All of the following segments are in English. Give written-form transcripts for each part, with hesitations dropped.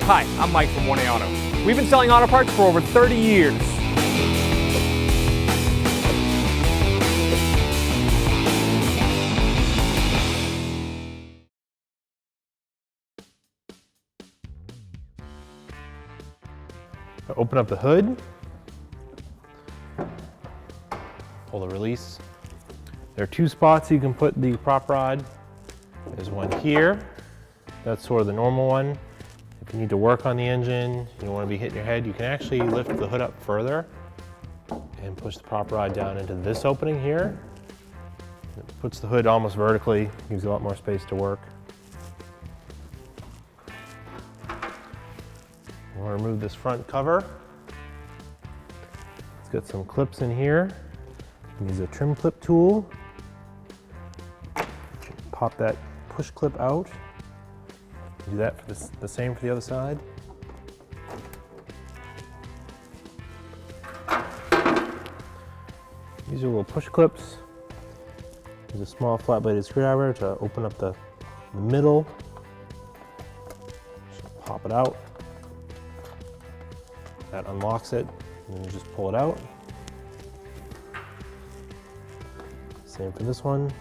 Hi, I'm Mike from 1A Auto. We've been selling auto parts for over 30 years. Open up the hood, pull the release. There are two spots you can put the prop rod. There's one here, that's sort of the normal one. If you need to work on the engine, you don't want to be hitting your head, you can actually lift the hood up further and push the prop rod down into this opening here. It puts the hood almost vertically, gives you a lot more space to work. I want to remove this front cover. It's got some clips in here. Use a trim clip tool. Pop that push clip out. Do that for the same for the other side. These are little push clips. Use a small flat bladed screwdriver to open up the middle. Just pop it out. That unlocks it, and then you just pull it out. Same for this one.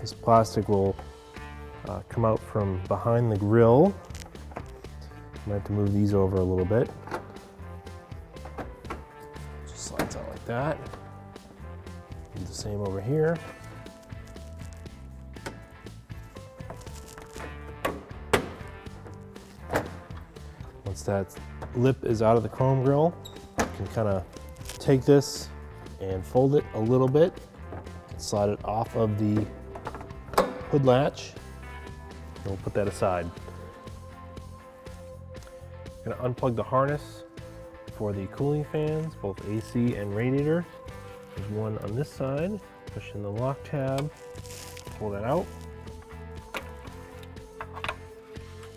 This plastic will come out from behind the grill. I might have to move these over a little bit. Just slides out like that. Do the same over here. Once that lip is out of the chrome grill, you can kind of take this and fold it a little bit and slide it off of the hood latch, and we'll put that aside. I'm going to unplug the harness for the cooling fans, both AC and radiator. There's one on this side. Push in the lock tab, pull that out.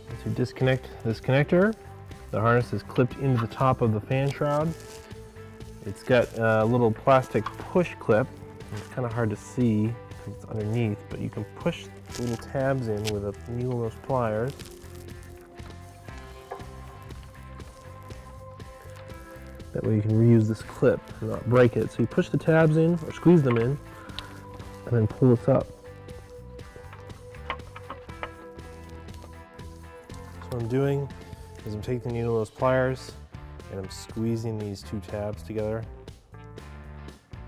Once you disconnect this connector, the harness is clipped into the top of the fan shroud. It's got a little plastic push clip. It's kind of hard to see because it's underneath, but you can push the little tabs in with a needle nose pliers. That way you can reuse this clip and not break it. So you push the tabs in or squeeze them in and then pull this up. So what I'm doing is I'm taking the needle nose pliers and I'm squeezing these two tabs together,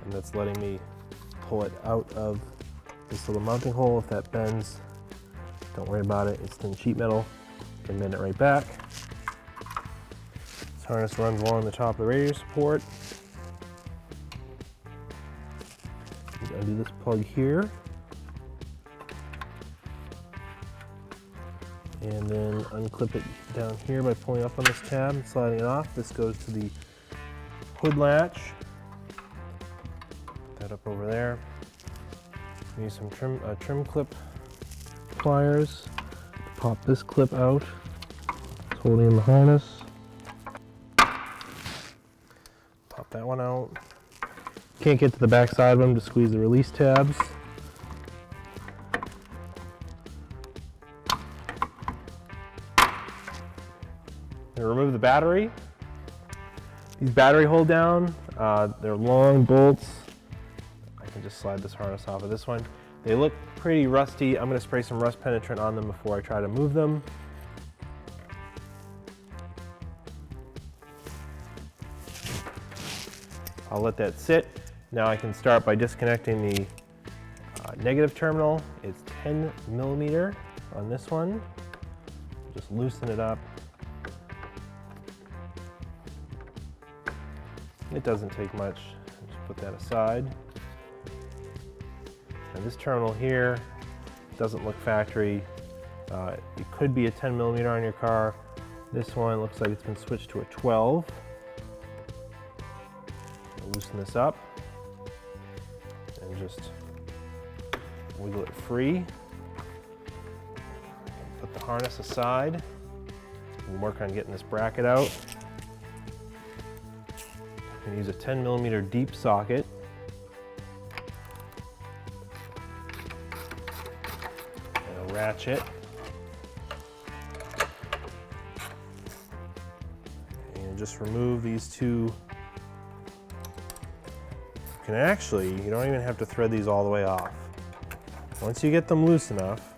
and that's letting me pull it out of this little mounting hole. If that bends, don't worry about it. It's thin sheet metal. You can bend it right back. This harness runs along the top of the radiator support. You undo this plug here, and then unclip it down here by pulling up on this tab and sliding it off. This goes to the hood latch. Put that up over there. Use some trim clip pliers to pop this clip out. It's holding in the harness. Pop that one out. Can't get to the back side of them to squeeze the release tabs. Remove the battery. These battery hold down, they're long bolts. I can just slide this harness off of this one. They look pretty rusty. I'm going to spray some rust penetrant on them before I try to move them. I'll let that sit. Now I can start by disconnecting the negative terminal. It's 10 millimeter on this one. Just loosen it up. It doesn't take much. Just put that aside. And this terminal here doesn't look factory. It could be a 10 millimeter on your car. This one looks like it's been switched to a 12. I'll loosen this up and just wiggle it free. Put the harness aside and work on getting this bracket out. can use a 10mm deep socket. And a ratchet. And just remove these two. You don't even have to thread these all the way off. Once you get them loose enough,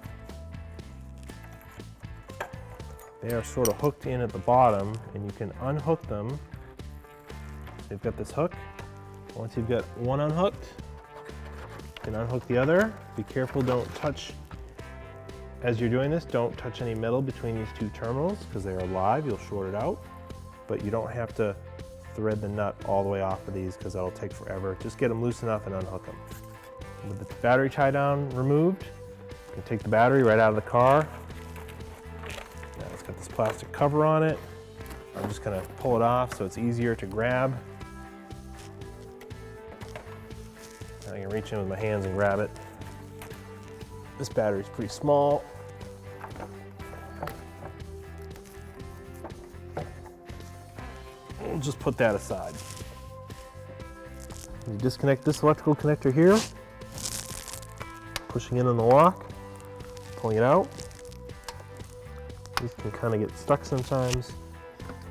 they are sort of hooked in at the bottom, and you can unhook them. They've got this hook. Once you've got one unhooked, you can unhook the other. Be careful, don't touch, as you're doing this, don't touch any metal between these two terminals because they are live, you'll short it out. But you don't have to thread the nut all the way off of these because that'll take forever. Just get them loose enough and unhook them. With the battery tie down removed, you can take the battery right out of the car. Now it's got this plastic cover on it. I'm just gonna pull it off so it's easier to grab. I can reach in with my hands and grab it. This battery's pretty small. We'll just put that aside. You disconnect this electrical connector here, pushing in on the lock, pulling it out. These can kind of get stuck sometimes.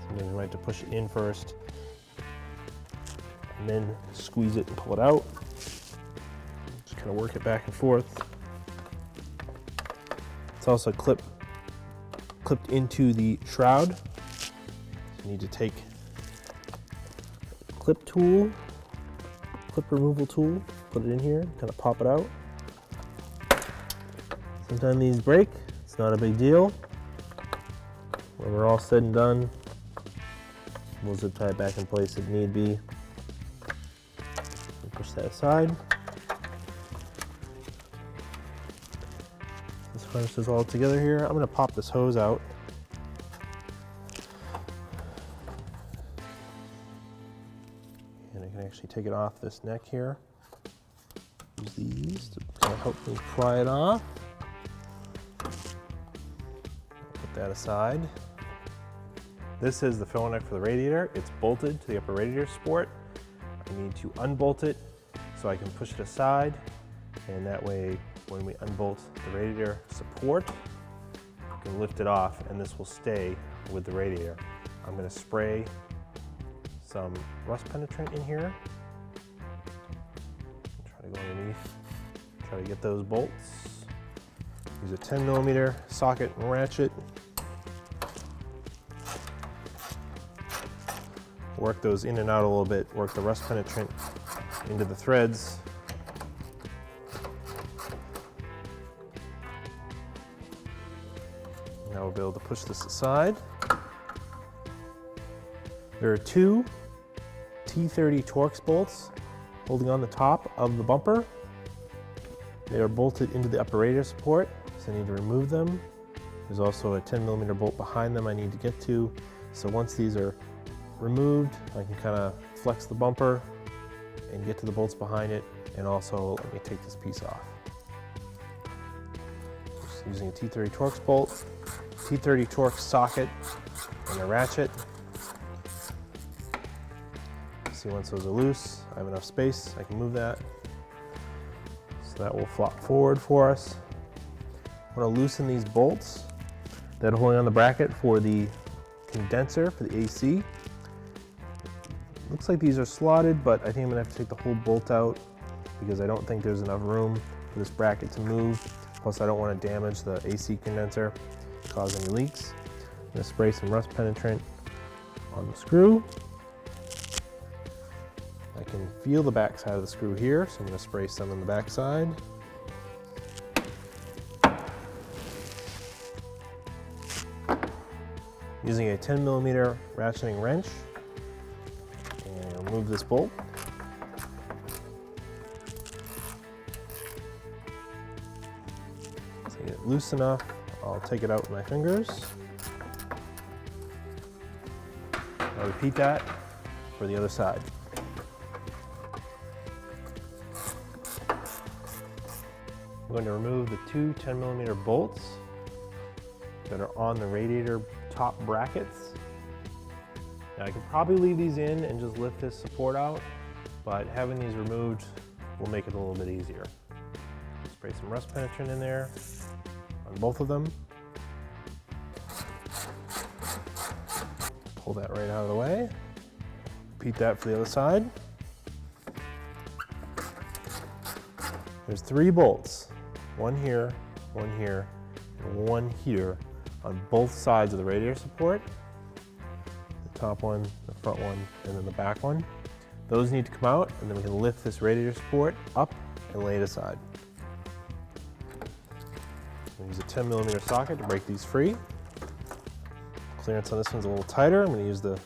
Sometimes you might have to push it in first, and then squeeze it and pull it out. Just kind of work it back and forth. It's also clipped into the shroud. So you need to take clip removal tool, put it in here, kind of pop it out. Sometimes these break, it's not a big deal. When we're all said and done, we'll zip tie it back in place if need be. Push that aside. This harness is all together here. I'm going to pop this hose out. And I can actually take it off this neck here. Use these to kind of help me pry it off. Put that aside. This is the filler neck for the radiator. It's bolted to the upper radiator support. I need to unbolt it so I can push it aside, and that way when we unbolt the radiator support, we can lift it off and this will stay with the radiator. I'm going to spray some rust penetrant in here. Try to go underneath, try to get those bolts. Use a 10mm socket and ratchet. Work those in and out a little bit, work the rust penetrant into the threads. Now we'll be able to push this aside. There are two T30 Torx bolts holding on the top of the bumper. They are bolted into the upper radiator support, so I need to remove them. There's also a 10mm bolt behind them I need to get to. So once these are removed, I can kind of flex the bumper and get to the bolts behind it, and also let me take this piece off. Just using a T30 Torx bolt, T30 Torx socket, and a ratchet. See, once those are loose, I have enough space, I can move that. So that will flop forward for us. I want to loosen these bolts that are holding on the bracket for the condenser for the AC. Looks like these are slotted, but I think I'm gonna have to take the whole bolt out because I don't think there's enough room for this bracket to move. Plus I don't want to damage the AC condenser, cause any leaks. I'm gonna spray some rust penetrant on the screw. I can feel the back side of the screw here, so I'm gonna spray some on the back side. Using a 10mm ratcheting wrench, and remove this bolt. So get it loose enough, I'll take it out with my fingers. I'll repeat that for the other side. I'm going to remove the two 10mm bolts that are on the radiator top brackets. Now I could probably leave these in and just lift this support out, but having these removed will make it a little bit easier. Spray some rust penetrant in there on both of them. Pull that right out of the way. Repeat that for the other side. There's 3 bolts, one here, and one here on both sides of the radiator support. The top one, the front one, and then the back one. Those need to come out, and then we can lift this radiator support up and lay it aside. I'm going to use a 10mm socket to break these free. Clearance on this one's a little tighter. I'm going to use the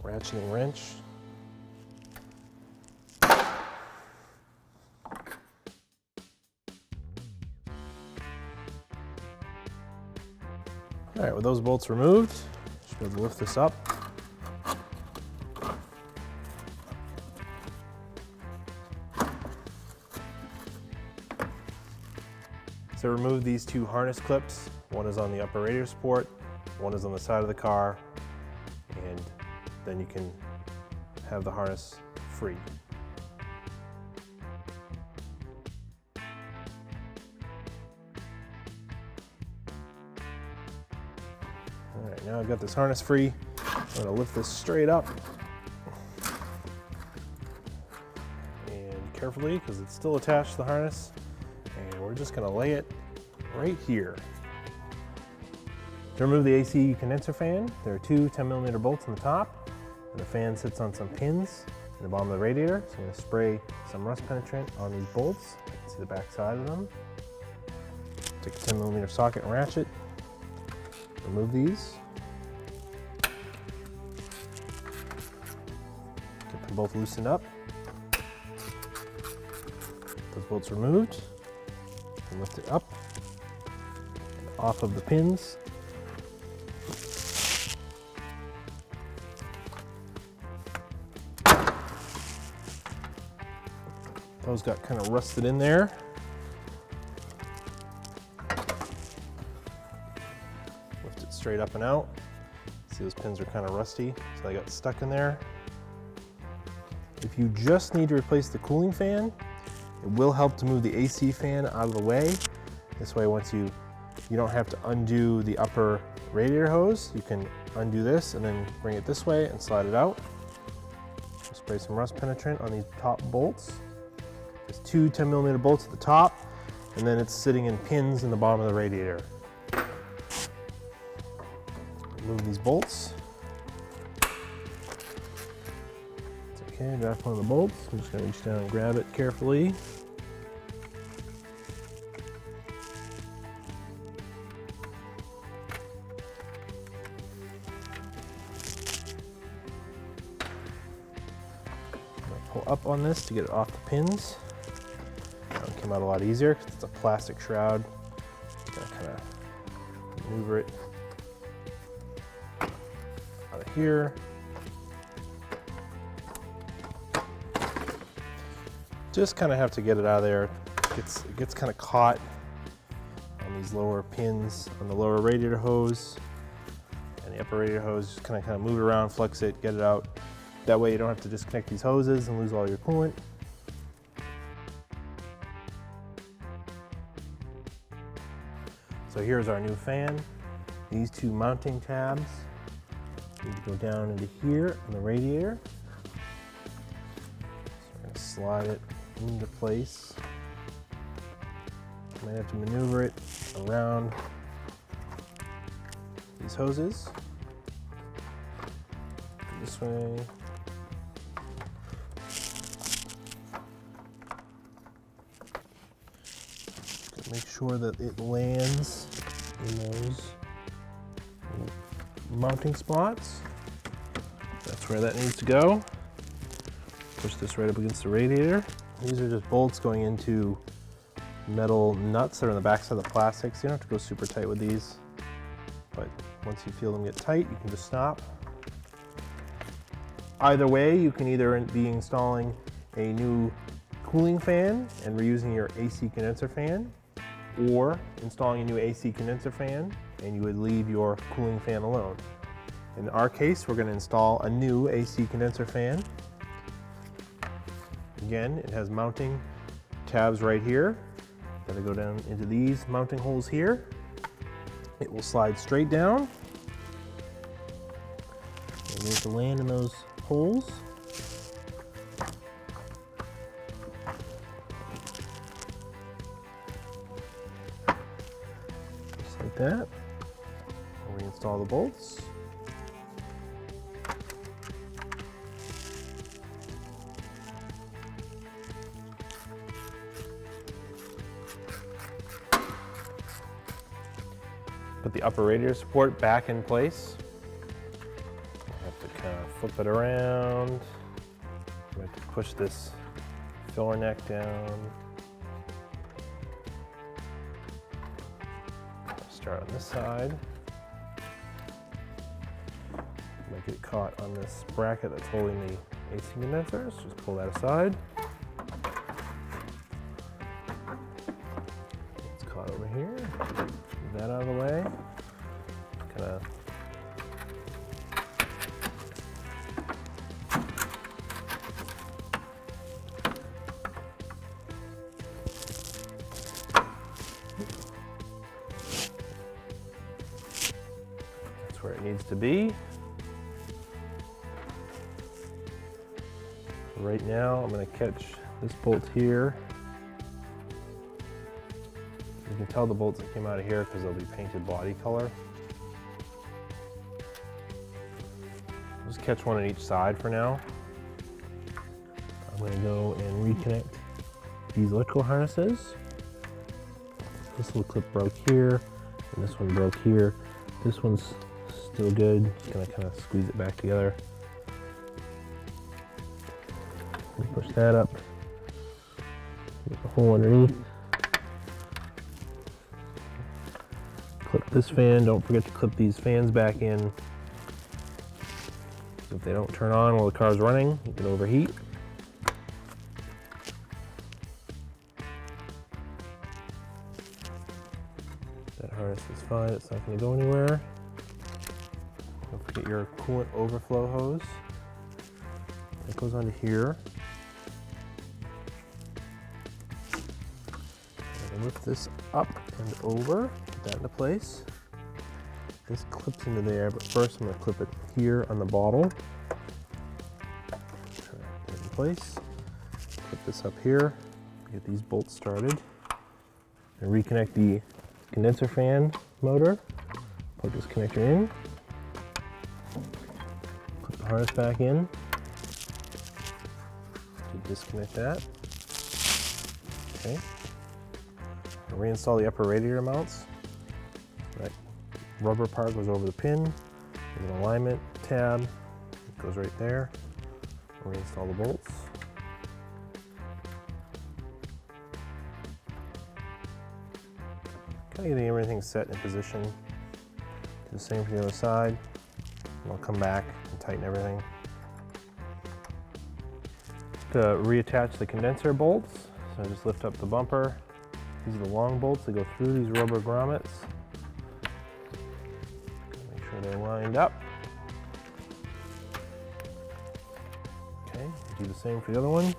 ratcheting wrench. All right, with those bolts removed, should be able to lift this up. So remove these 2 harness clips. One is on the upper radiator support, one is on the side of the car, and then you can have the harness free. All right, now I've got this harness free. I'm going to lift this straight up and carefully, because it's still attached to the harness, and we're just going to lay it right here. To remove the AC condenser fan, there are 2 10mm bolts on the top, and the fan sits on some pins in the bottom of the radiator. So I'm going to spray some rust penetrant on these bolts. You can see the back side of them. Take a 10mm socket and ratchet. Remove these. Get them both loosened up. Those bolts removed. And lift it up and off of the pins. Those got kind of rusted in there. Lift it straight up and out. See, those pins are kind of rusty, so they got stuck in there. If you just need to replace the cooling fan, it will help to move the AC fan out of the way. This way, once you don't have to undo the upper radiator hose. You can undo this and then bring it this way and slide it out. Spray some rust penetrant on these top bolts. There's 2 10mm bolts at the top, and then it's sitting in pins in the bottom of the radiator. Remove these bolts. It's okay, drop one of the bolts. I'm just going to reach down and grab it carefully. Pull up on this to get it off the pins. That one came out a lot easier because it's a plastic shroud. Just gonna kind of maneuver it out of here. Just kind of have to get it out of there. It gets kind of caught on these lower pins on the lower radiator hose and the upper radiator hose. Just kind of move it around, flex it, get it out. That way you don't have to disconnect these hoses and lose all your coolant. So here's our new fan. These 2 mounting tabs need to go down into here on the radiator. So we're going to slide it into place. Might have to maneuver it around these hoses. Go this way. Make sure that it lands in those mounting spots. That's where that needs to go. Push this right up against the radiator. These are just bolts going into metal nuts that are on the back side of the plastic, so you don't have to go super tight with these. But once you feel them get tight, you can just stop. Either way, you can either be installing a new cooling fan and reusing your AC condenser fan, or installing a new AC condenser fan and you would leave your cooling fan alone. In our case, we're going to install a new AC condenser fan. Again, it has mounting tabs right here. Gotta go down into these mounting holes here. It will slide straight down. And you have to land in those holes. Just like that. We'll reinstall the bolts. Put the upper radiator support back in place. I have to kind of flip it around. I have to push this filler neck down. Start on this side. Might get caught on this bracket that's holding the AC condensers. Just pull that aside. It's caught over here. Move that out of the way. Kind of that's where it needs to be. Right now, I'm going to catch this bolt here. You can tell the bolts that came out of here because they'll be painted body color. Just catch one on each side for now. I'm going to go and reconnect these electrical harnesses. This little clip broke here, and this one broke here. This one's still good. Just going to kind of squeeze it back together. Push that up. Make a hole underneath. Clip this fan. Don't forget to clip these fans back in. So if they don't turn on while the car's running, you can overheat. That harness is fine. It's not going to go anywhere. Don't forget your coolant overflow hose. That goes onto here. Lift this up and over, put that into place. This clips into there, but first I'm going to clip it here on the bottle. Put it in place. Clip this up here, get these bolts started. And reconnect the condenser fan motor. Plug this connector in. Put the harness back in. Disconnect that. Okay. Reinstall the upper radiator mounts. That rubber part goes over the pin. There's an alignment tab. It goes right there. Reinstall the bolts. Kind of getting everything set in position. Do the same for the other side. And I'll come back and tighten everything. To reattach the condenser bolts, so I just lift up the bumper. These are the long bolts that go through these rubber grommets. Make sure they're lined up. Okay, do the same for the other one.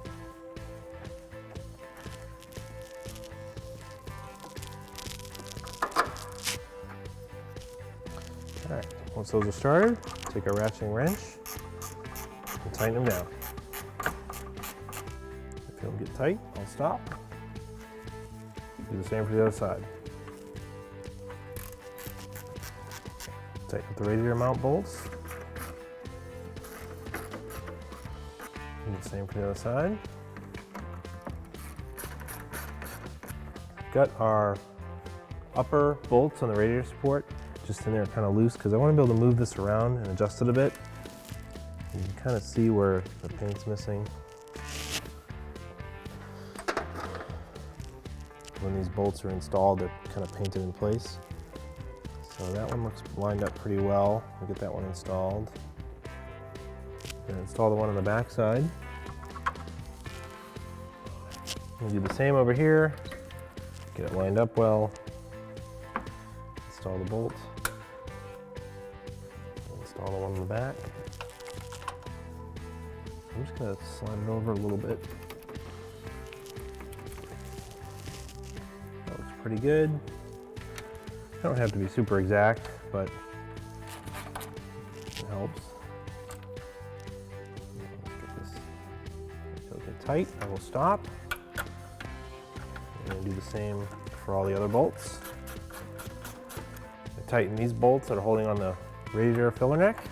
All right, once those are started, take a ratcheting wrench and tighten them down. If they don't get tight, I'll stop. Do the same for the other side. Tighten up the radiator mount bolts. Do the same for the other side. Got our upper bolts on the radiator support just in there kind of loose because I want to be able to move this around and adjust it a bit. You can kind of see where the paint's missing. When these bolts are installed, they're kind of painted in place. So that one looks lined up pretty well. We'll get that one installed. And install the one on the back side. We'll do the same over here. Get it lined up well. Install the bolts. Install all the one in the back. I'm just gonna slide it over a little bit. That looks pretty good. I don't have to be super exact, but it helps. Let's get this get tight. I will stop. I'm gonna do the same for all the other bolts. I tighten these bolts that are holding on the radiator filler neck.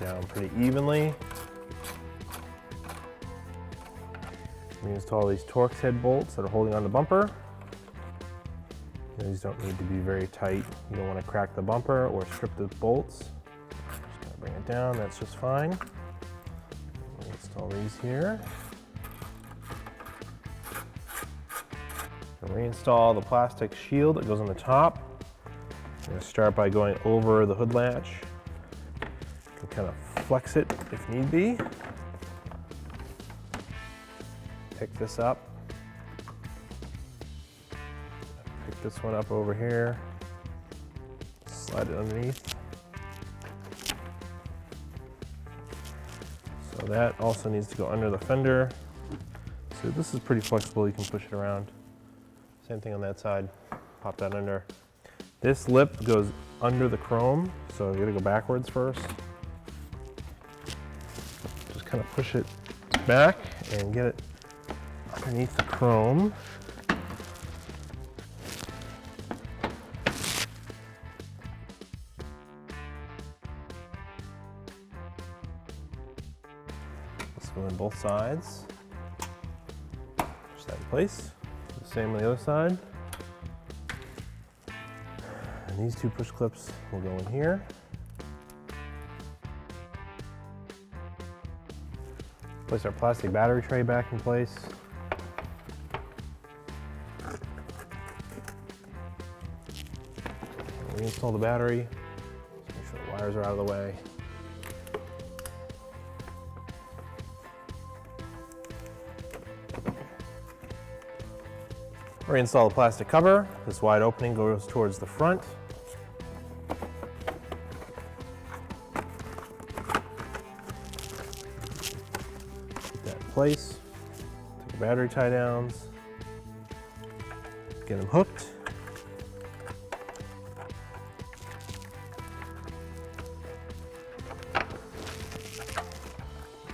Down pretty evenly. Reinstall these Torx head bolts that are holding on the bumper. These don't need to be very tight. You don't want to crack the bumper or strip the bolts. Just gonna bring it down, that's just fine. Install these here. Reinstall the plastic shield that goes on the top. I'm going to start by going over the hood latch. You can kind of flex it if need be. Pick this up. Pick this one up over here. Slide it underneath. So that also needs to go under the fender. So this is pretty flexible, you can push it around. Same thing on that side, pop that under. This lip goes under the chrome, so you gotta go backwards first. Just kind of push it back and get it underneath the chrome. Let's go in both sides. Push that in place. Same on the other side. And these two push clips will go in here. Place our plastic battery tray back in place. Reinstall the battery. Just make sure the wires are out of the way. Reinstall the plastic cover. This wide opening goes towards the front. Put that in place. Take the battery tie downs. Get them hooked.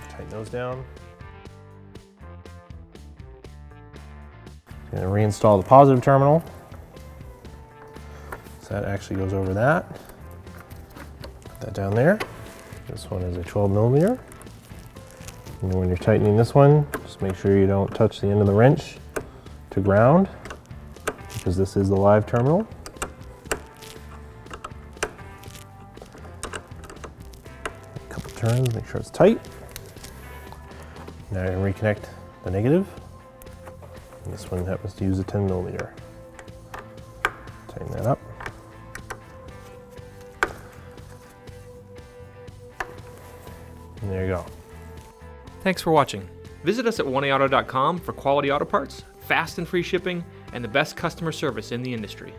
Tighten those down. Going to reinstall the positive terminal. So that actually goes over that. Put that down there. This one is a 12mm. And when you're tightening this one, just make sure you don't touch the end of the wrench to ground, because this is the live terminal. A couple turns, make sure it's tight. Now you're going to reconnect the negative. And this one happens to use a 10mm. Tighten that up. And there you go. Thanks for watching. Visit us at oneauto.com for quality auto parts, fast and free shipping, and the best customer service in the industry.